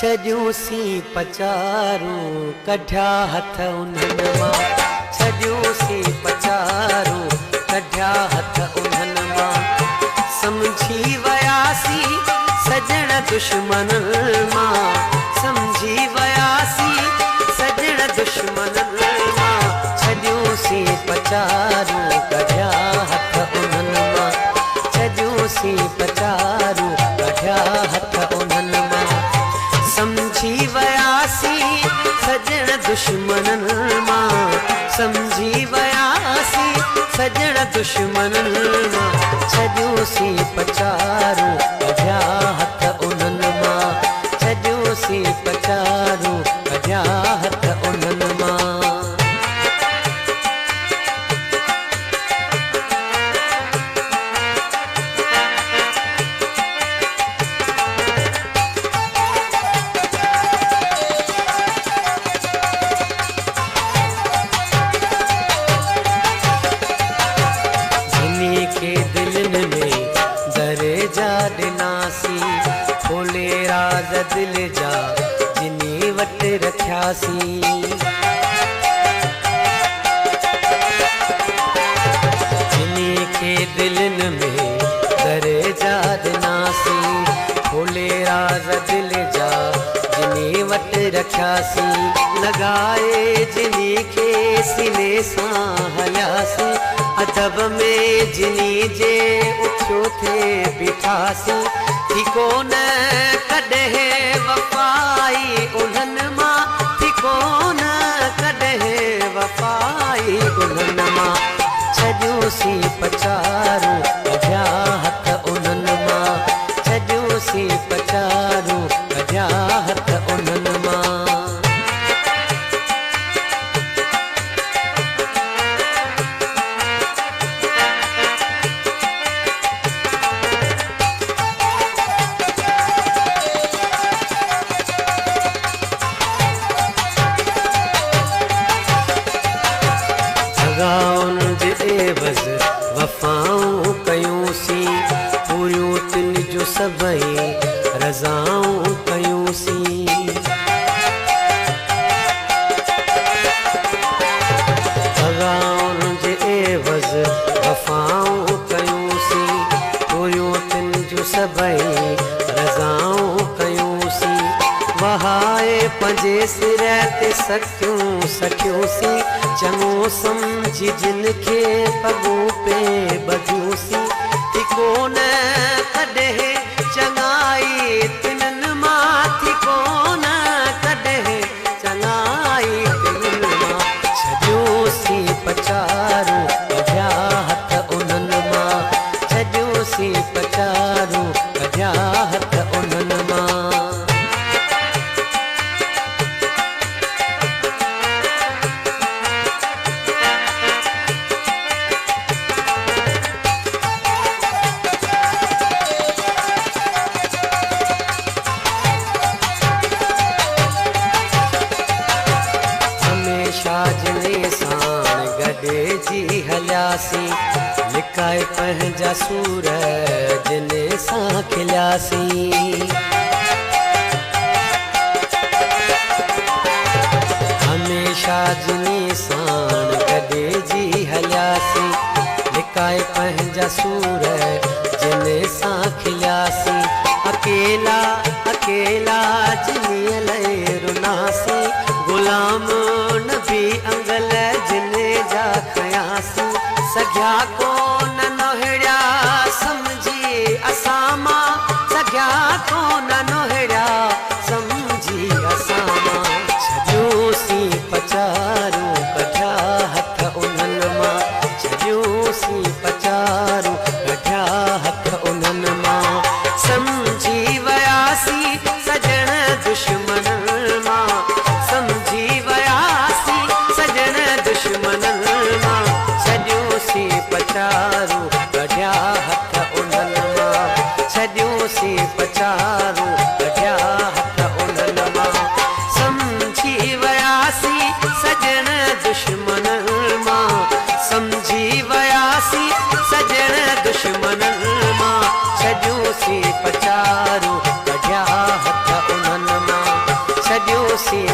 छॾियूंसीं पचारूं कढिया हथ उन्हनि मां, छॾियूंसीं पचारूं कढिया हथ उन्हनि मां। समझी वियासीं सजण दुश्मननि मां, समझी वियासीं सजण दुश्मननि मां। छॾियूंसीं पचारूं कढिया हथ उन्हनि मां, छॾियूंसीं पचारूं कढिया हथ उन्हनि मां। समझी वियासीं सजण दुश्मननि मां, समझी वियासीं सजण दुश्मननि मां। छॾियूंसीं पचारूं कढिया हथ उन्हनि मां, छॾियूंसीं पचारूं कढिया हथ उन्हनि मां। दिलनि में दरेजा ॾिनासीं, खोले राज़ दिल जा जिनी वटि रखियासीं। जिनी खे दिलनि में दरेजा ॾिनासीं, खोले राज़ दिल जा जिनी वटि रखियासीं। लॻाए जिनी खे सीने सां हलियासीं, अदब में जिनी जे उथियो थे बीठासीं। थी कोन कॾहिं वफ़ाई उन्हनि मां, थी कोन कॾहिं वफ़ाई उन्हनि मां। छॾियूंसीं पचारूं कढिया हथ उन्हनि मां, छॾियूंसीं पचारूं कढिया हथ उन्हनि मां। वफ़ाऊं कयूंसीं पूरियूं तिन जो सभई रज़ाऊं कयूंसीं। भॻाउनि जे एवज़ वफ़ाऊं कयूंसीं पूरियूं तिन जो सभई रज़ाऊं कयूंसीं। वहाए पंहिंजे सिर ते सखियूं सखियूंसीं, चङो समझी जिन खे पॻूं पे ॿधियूंसीं। थी कोन कॾहिं चङाई तिन्हनि मां, थी कोन कॾहिं चङाई तिन्हनि मां। छॾियूंसीं पचारूं कढिया हथ उन्हनि मां, छॾियूंसीं पचारूं कढिया हथ उन्हनि मां। जिने साण गॾिजी हलियासीं, लिकाए पंहिंजा सूर जिने सां खिलियासीं। हमेशा जिने साण गॾिजी हलियासीं, लिकाए पंहिंजा सूर जिने सां खिलियासीं। अकेला अकेला जिनीअ लाइ रुनासीं, गुलाम नबी अंगल जिने जा खयासीं। सघिया कोन नोहड़िया समझी असां मां, सघिया कोन नोहड़िया समझी असां मां। छॾियूंसीं पचारूं कढिया हथ उन्हनि मां, छॾियूंसीं पचारूं कढिया हथ उन्हनि मां। समझी वियासीं सजण दुश्मननि मां, समझी वियासीं सजण दुश्मननि मां। छॾियूंसीं पचारूं कढिया हथ उन्हनि मां, छॾियूंसीं पचारूं छॾियोसीं